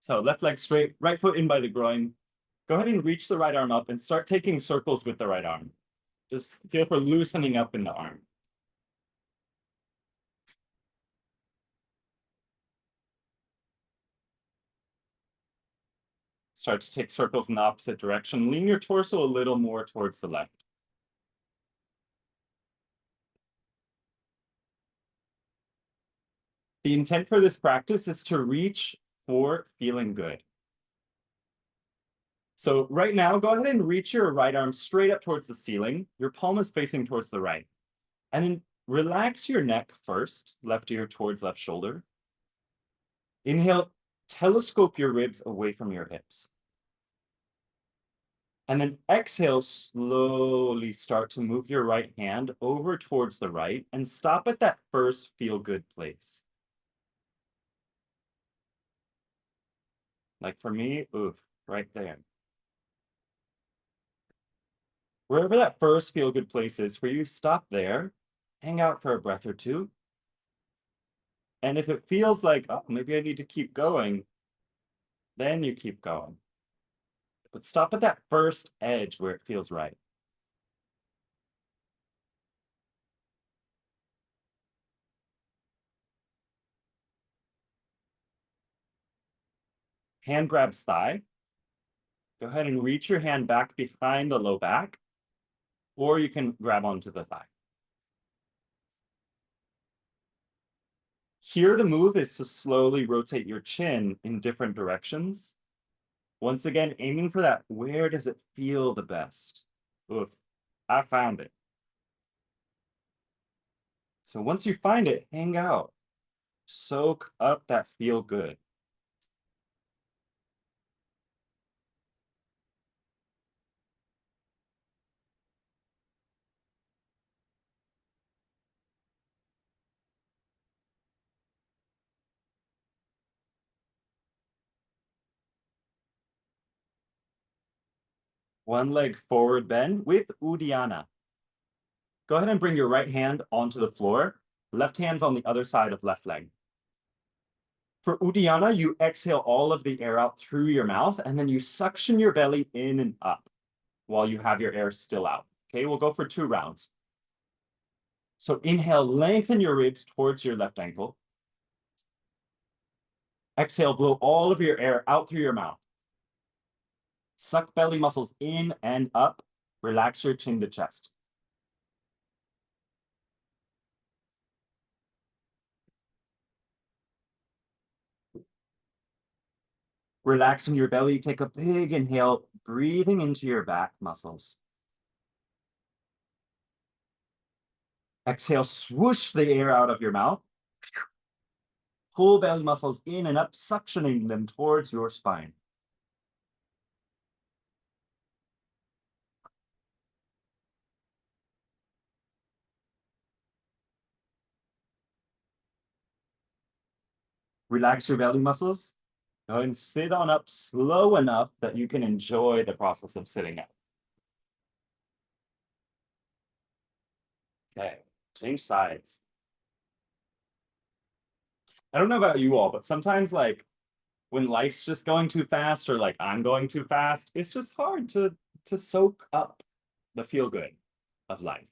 So left leg straight, right foot in by the groin. Go ahead and reach the right arm up and start taking circles with the right arm. Just feel for loosening up in the arm. Start to take circles in the opposite direction. Lean your torso a little more towards the left. The intent for this practice is to reach for feeling good. So right now, go ahead and reach your right arm straight up towards the ceiling. Your palm is facing towards the right. And then relax your neck first, left ear towards left shoulder. Inhale, telescope your ribs away from your hips. And then exhale, slowly start to move your right hand over towards the right and stop at that first feel-good place. Like for me, oof, right there. Wherever that first feel-good place is for you, stop there, hang out for a breath or two. And if it feels like, oh, maybe I need to keep going, then you keep going. But stop at that first edge where it feels right. Hand grabs thigh. Go ahead and reach your hand back behind the low back, or you can grab onto the thigh. Here, the move is to slowly rotate your chin in different directions. Once again, aiming for that, where does it feel the best? Oof, I found it. So once you find it, hang out. Soak up that feel good. One leg forward bend with Uddiyana. Go ahead and bring your right hand onto the floor. Left hand's on the other side of left leg. For Uddiyana, you exhale all of the air out through your mouth, and then you suction your belly in and up while you have your air still out. Okay, we'll go for 2 rounds. So inhale, lengthen your ribs towards your left ankle. Exhale, blow all of your air out through your mouth. Suck belly muscles in and up. Relax your chin to chest. Relaxing your belly, take a big inhale, breathing into your back muscles. Exhale, swoosh the air out of your mouth. Pull belly muscles in and up, suctioning them towards your spine. Relax your belly muscles. Go ahead and sit on up slow enough that you can enjoy the process of sitting up. Okay, change sides. I don't know about you all, but sometimes like when life's just going too fast or like I'm going too fast, it's just hard to soak up the feel good of life.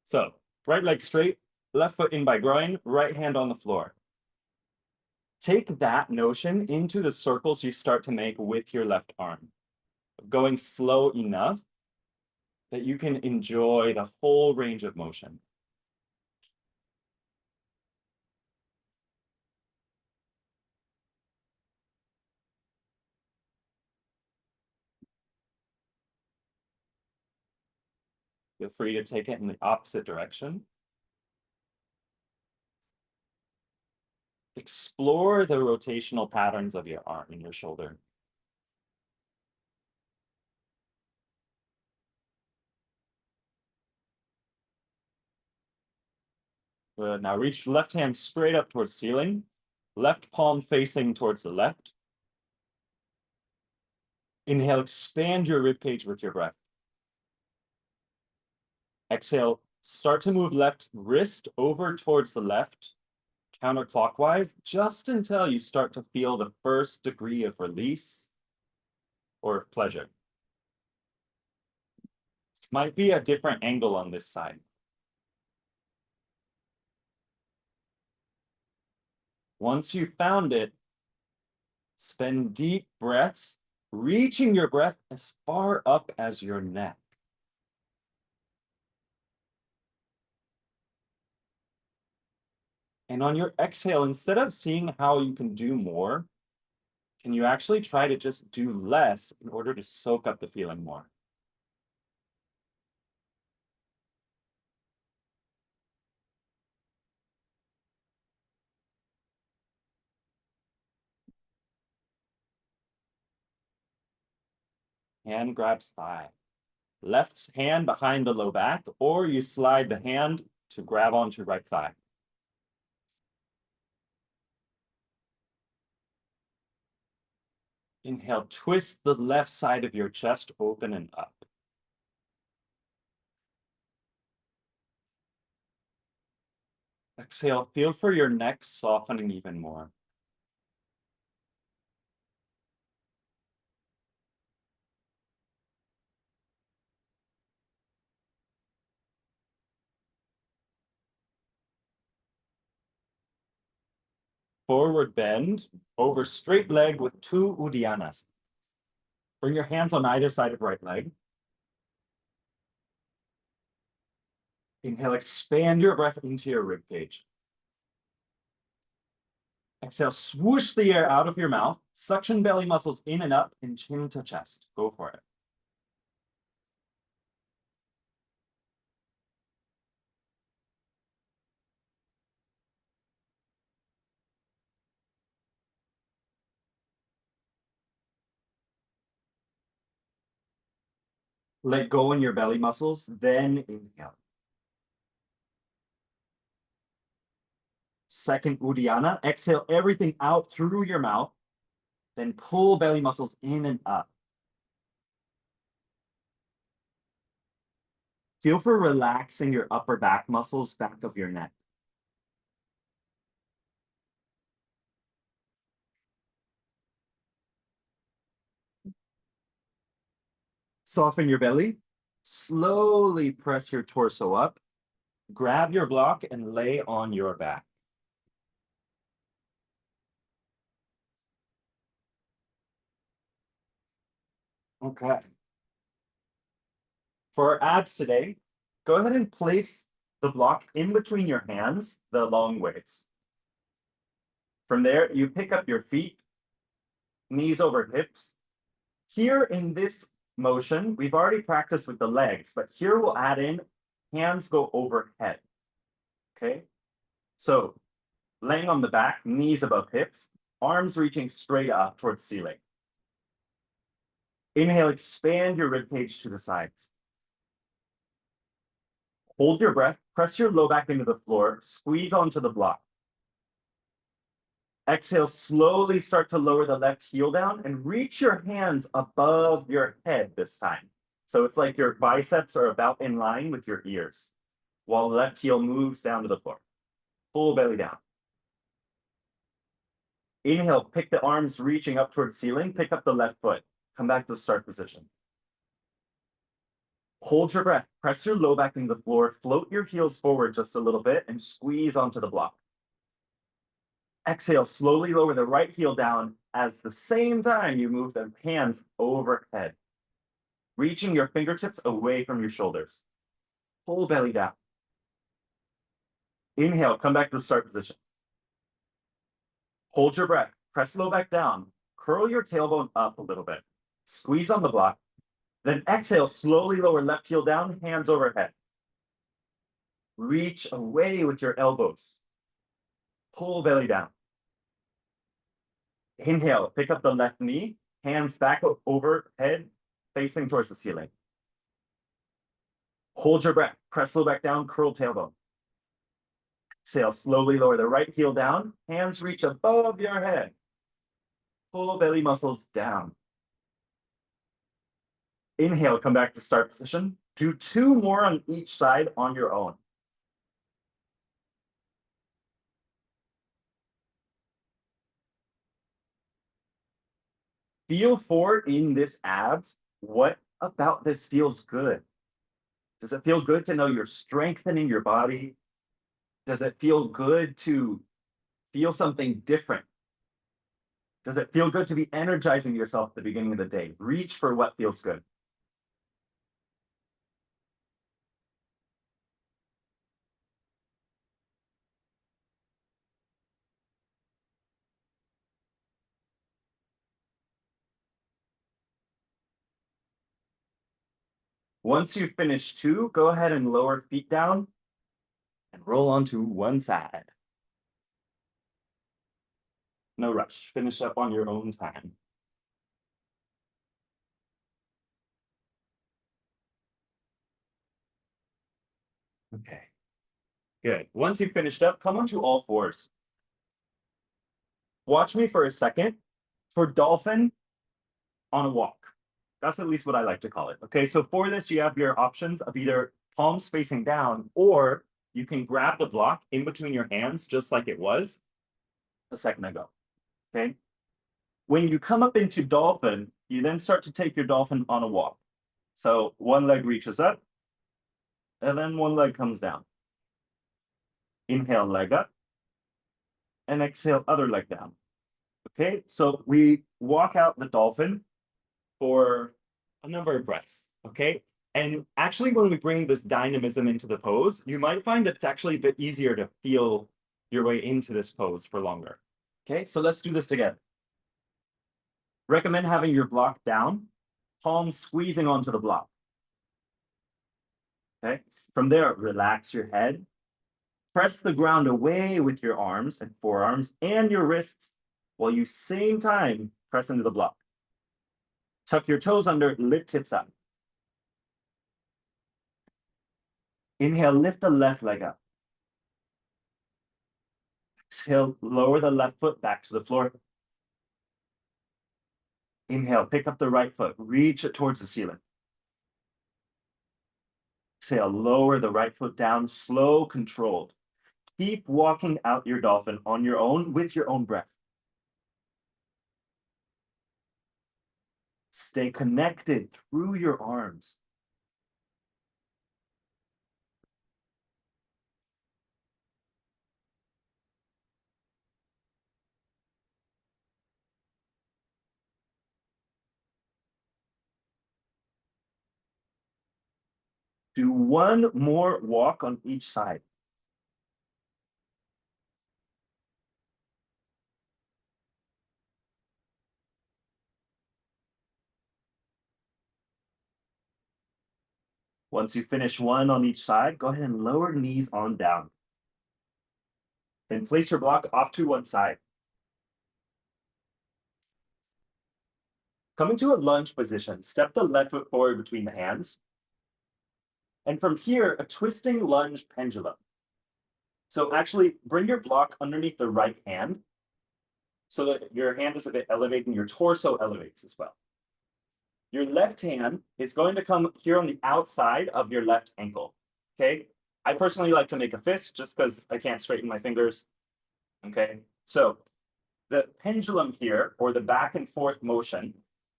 So right leg straight, left foot in by groin, right hand on the floor. Take that notion into the circles you start to make with your left arm, going slow enough that you can enjoy the whole range of motion. Feel free to take it in the opposite direction. Explore the rotational patterns of your arm and your shoulder. Good. Now reach left hand straight up towards ceiling. Left palm facing towards the left. Inhale, expand your rib cage with your breath. Exhale, start to move left wrist over towards the left. counterclockwise just until you start to feel the first degree of release or of pleasure. Might be a different angle on this side. Once you've found it, spend deep breaths, reaching your breath as far up as your neck. And on your exhale, instead of seeing how you can do more, can you actually try to just do less in order to soak up the feeling more? Hand grabs thigh. Left hand behind the low back, or you slide the hand to grab onto right thigh. Inhale, twist the left side of your chest open and up. Exhale, feel for your neck softening even more. Forward bend over straight leg with 2 Uddiyānas. Bring your hands on either side of right leg. Inhale, expand your breath into your rib cage. Exhale, swoosh the air out of your mouth, suction belly muscles in and up, and chin to chest. Go for it. Let go in your belly muscles, then inhale. Second Uddiyana, exhale everything out through your mouth, then pull belly muscles in and up. Feel for relaxing your upper back muscles, back of your neck. Soften your belly. Slowly press your torso up. Grab your block and lay on your back. Okay. For our abs today, go ahead and place the block in between your hands, the long ways. From there, you pick up your feet, knees over hips. Here in this motion, we've already practiced with the legs, but here we'll add in hands go overhead. Okay? So laying on the back, knees above hips, arms reaching straight up towards ceiling. Inhale, expand your rib cage to the sides. Hold your breath, press your low back into the floor, squeeze onto the block. Exhale, slowly start to lower the left heel down and reach your hands above your head this time. So it's like your biceps are about in line with your ears, while the left heel moves down to the floor. Full belly down. Inhale, pick the arms reaching up towards ceiling, pick up the left foot. Come back to the start position. Hold your breath, press your low back into the floor, float your heels forward just a little bit and squeeze onto the block. Exhale, slowly lower the right heel down as the same time you move the hands overhead, reaching your fingertips away from your shoulders. Full belly down. Inhale, come back to the start position. Hold your breath, press low back down, curl your tailbone up a little bit, squeeze on the block, then exhale, slowly lower left heel down, hands overhead. Reach away with your elbows. Pull belly down. Inhale, pick up the left knee, hands back overhead, facing towards the ceiling. Hold your breath, press low back down, curl tailbone. Exhale, slowly lower the right heel down, hands reach above your head. Pull belly muscles down. Inhale, come back to start position. Do 2 more on each side on your own. Feel for in this abs. What about this feels good? Does it feel good to know you're strengthening your body? Does it feel good to feel something different? Does it feel good to be energizing yourself at the beginning of the day? Reach for what feels good. Once you finish two, go ahead and lower feet down and roll onto one side. No rush. Finish up on your own time. Okay, good. Once you've finished up, come onto all fours. Watch me for a second. For dolphin, on a walk. That's at least what I like to call it. Okay, so for this, you have your options of either palms facing down, or you can grab the block in between your hands, just like it was a second ago. Okay. When you come up into dolphin, you then start to take your dolphin on a walk. So one leg reaches up, and then one leg comes down. Inhale, leg up, and exhale, other leg down. Okay, so we walk out the dolphin for a number of breaths. Okay, and actually, when we bring this dynamism into the pose, you might find that it's actually a bit easier to feel your way into this pose for longer. Okay, so let's do this together. Recommend having your block down, palms squeezing onto the block. Okay, from there, relax your head. Press the ground away with your arms and forearms and your wrists while you same time press into the block. Tuck your toes under, lift hips up. Inhale, lift the left leg up. Exhale, lower the left foot back to the floor. Inhale, pick up the right foot, reach it towards the ceiling. Exhale, lower the right foot down, slow, controlled. Keep walking out your dolphin on your own with your own breath. Stay connected through your arms. Do one more walk on each side. Once you finish one on each side, go ahead and lower knees on down. Then place your block off to one side. Come into a lunge position. Step the left foot forward between the hands. And from here, a twisting lunge pendulum. So actually bring your block underneath the right hand so that your hand is a bit elevated and your torso elevates as well. Your left hand is going to come here on the outside of your left ankle. Okay. I personally like to make a fist just because I can't straighten my fingers. Okay. So the pendulum here, or the back and forth motion,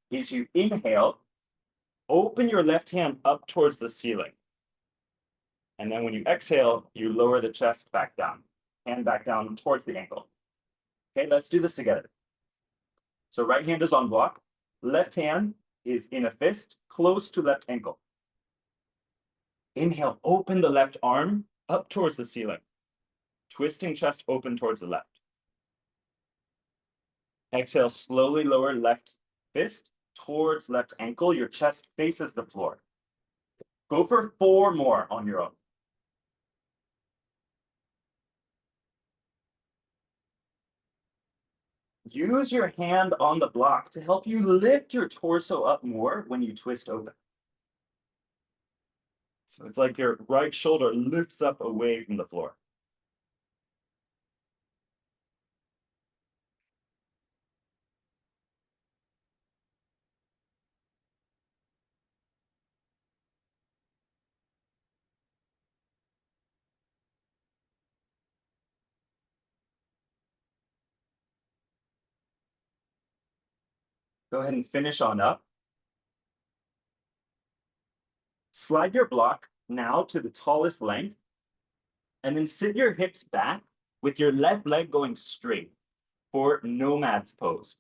is you inhale, open your left hand up towards the ceiling. And then when you exhale, you lower the chest back down, hand back down towards the ankle. Okay, let's do this together. So right hand is on block, left hand is in a fist, close to left ankle. Inhale, open the left arm up towards the ceiling, twisting chest open towards the left. Exhale, slowly lower left fist towards left ankle. Your chest faces the floor. Go for 4 more on your own. Use your hand on the block to help you lift your torso up more when you twist open. So it's like your right shoulder lifts up away from the floor. Go ahead and finish on up. Slide your block now to the tallest length, and then sit your hips back with your left leg going straight for Nomad's pose.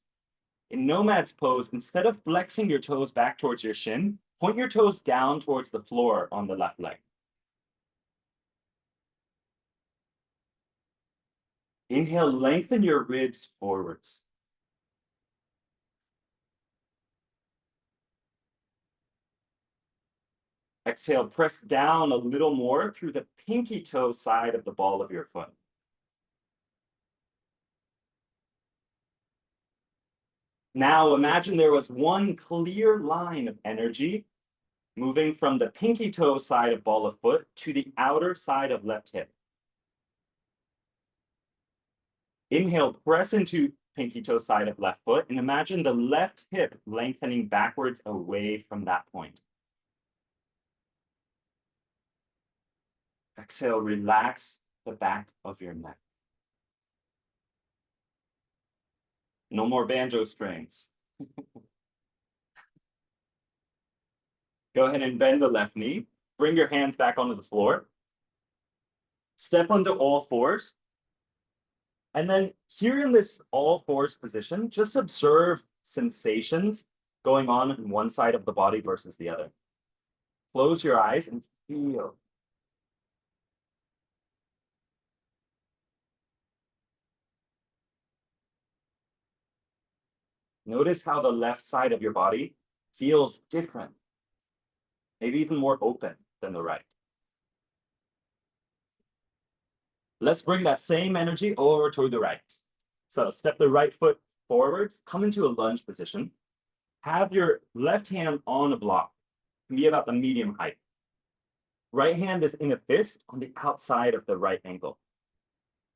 In Nomad's pose, instead of flexing your toes back towards your shin, point your toes down towards the floor on the left leg. Inhale, lengthen your ribs forwards. Exhale, press down a little more through the pinky toe side of the ball of your foot. Now imagine there was one clear line of energy moving from the pinky toe side of ball of foot to the outer side of left hip. Inhale, press into pinky toe side of left foot, and imagine the left hip lengthening backwards away from that point. Exhale, relax the back of your neck. No more banjo strings. Go ahead and bend the left knee. Bring your hands back onto the floor. Step onto all fours. And then here in this all fours position, just observe sensations going on one side of the body versus the other. Close your eyes and feel. Notice how the left side of your body feels different, maybe even more open than the right. Let's bring that same energy over to the right. So step the right foot forwards, come into a lunge position. Have your left hand on a block, it can be about the medium height. Right hand is in a fist on the outside of the right ankle.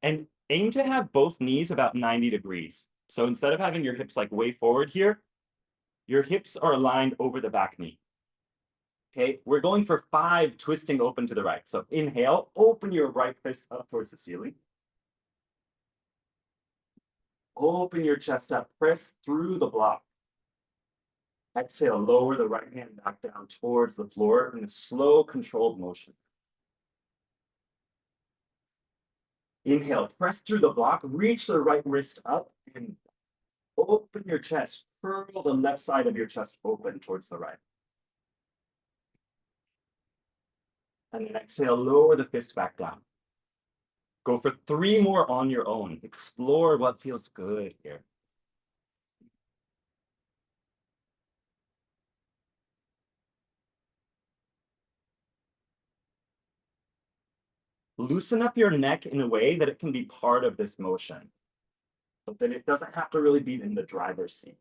And aim to have both knees about 90 degrees. So instead of having your hips like way forward here, your hips are aligned over the back knee. Okay, we're going for 5 twisting open to the right. So inhale, open your right fist up towards the ceiling. Open your chest up, press through the block. Exhale, lower the right hand back down towards the floor in a slow, controlled motion. Inhale, press through the block, reach the right wrist up, and open your chest. Curl the left side of your chest open towards the right. And then exhale, lower the fist back down. Go for 3 more on your own. Explore what feels good here. Loosen up your neck in a way that it can be part of this motion, but then it doesn't have to really be in the driver's seat.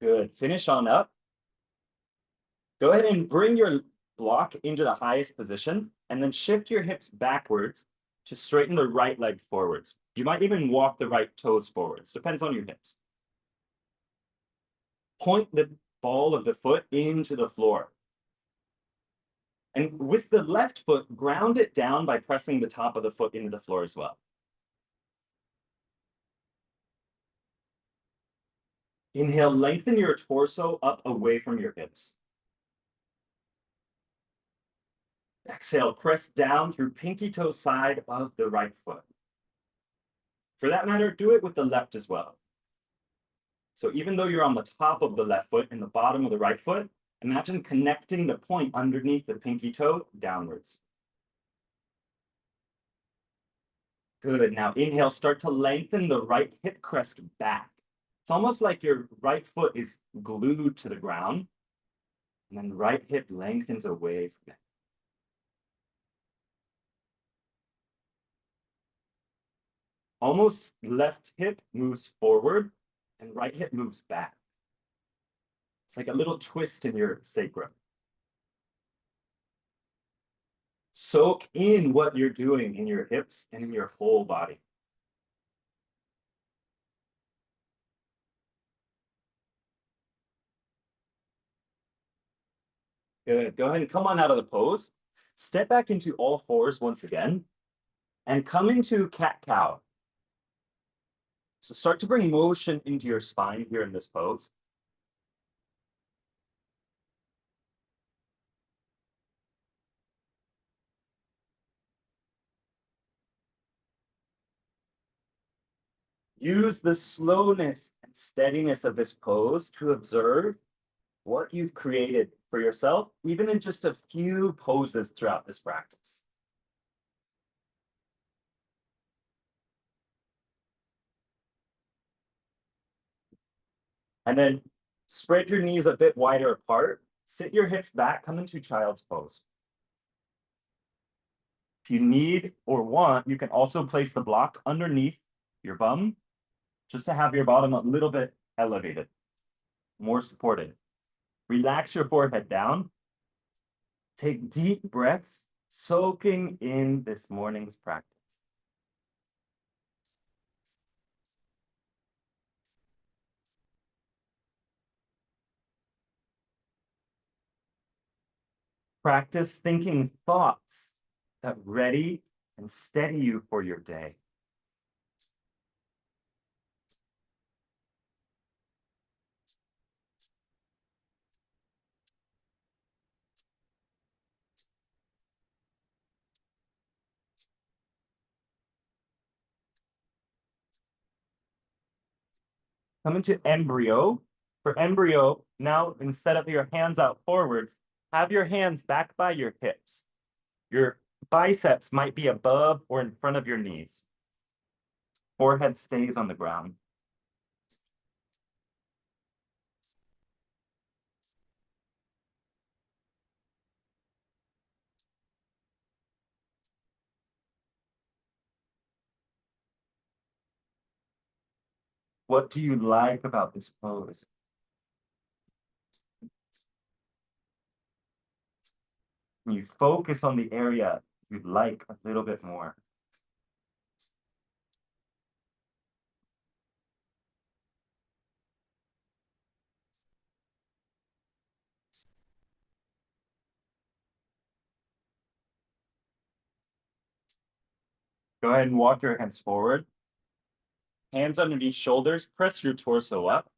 Good. Finish on up. Go ahead and bring your block into the highest position and then shift your hips backwards to straighten the right leg forwards. You might even walk the right toes forwards, depends on your hips. Point the ball of the foot into the floor. And with the left foot, ground it down by pressing the top of the foot into the floor as well. Inhale, lengthen your torso up away from your hips. Exhale, press down through pinky toe side of the right foot. For that matter, do it with the left as well. So even though you're on the top of the left foot and the bottom of the right foot, imagine connecting the point underneath the pinky toe downwards. Good. Now inhale, start to lengthen the right hip crest back. It's almost like your right foot is glued to the ground, and then right hip lengthens away from it. Almost left hip moves forward and right hip moves back. It's like a little twist in your sacrum. Soak in what you're doing in your hips and in your whole body. Good. Go ahead and come on out of the pose. Step back into all fours once again and come into cat-cow. So start to bring motion into your spine here in this pose. Use the slowness and steadiness of this pose to observe what you've created for yourself, even in just a few poses throughout this practice. And then spread your knees a bit wider apart, sit your hips back, come into child's pose. If you need or want, you can also place the block underneath your bum, just to have your bottom a little bit elevated, more supported. Relax your forehead down. Take deep breaths, soaking in this morning's practice. Practice thinking thoughts that ready and steady you for your day. Come into embryo. For embryo, now instead of your hands out forwards, have your hands back by your hips. Your biceps might be above or in front of your knees. Forehead stays on the ground. What do you like about this pose? You focus on the area you like a little bit more. Go ahead and walk your hands forward. Hands underneath shoulders, press your torso up.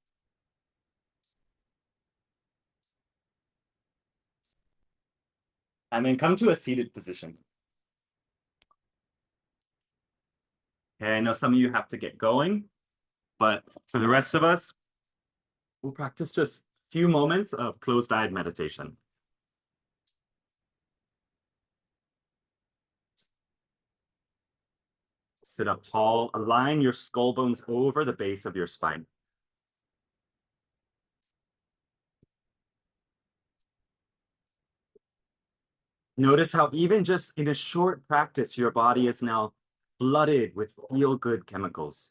And then come to a seated position. Okay, I know some of you have to get going, but for the rest of us, we'll practice just a few moments of closed-eyed meditation. Sit up tall, align your skull bones over the base of your spine. Notice how even just in a short practice, your body is now flooded with feel-good chemicals.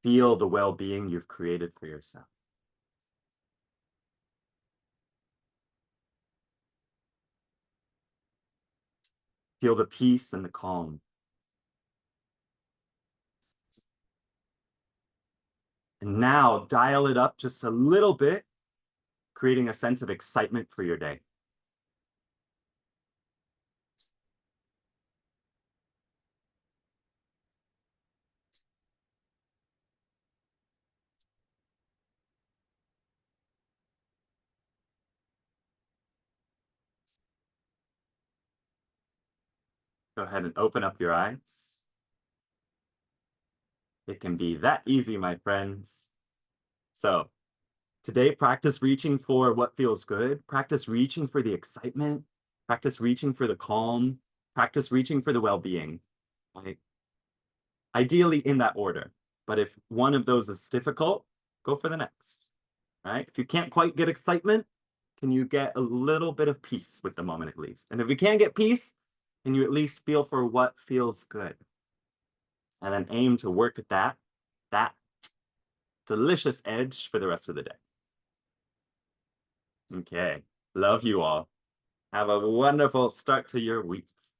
Feel the well-being you've created for yourself. Feel the peace and the calm. And now dial it up just a little bit, creating a sense of excitement for your day. Go ahead and open up your eyes. It can be that easy, my friends. So today, practice reaching for what feels good. Practice reaching for the excitement. Practice reaching for the calm. Practice reaching for the well-being. Right? Ideally in that order. But if one of those is difficult, go for the next. Right? If you can't quite get excitement, can you get a little bit of peace with the moment at least? And if you can't get peace, can you at least feel for what feels good? And then aim to work at that delicious edge for the rest of the day. Okay, love you all. Have a wonderful start to your weeks.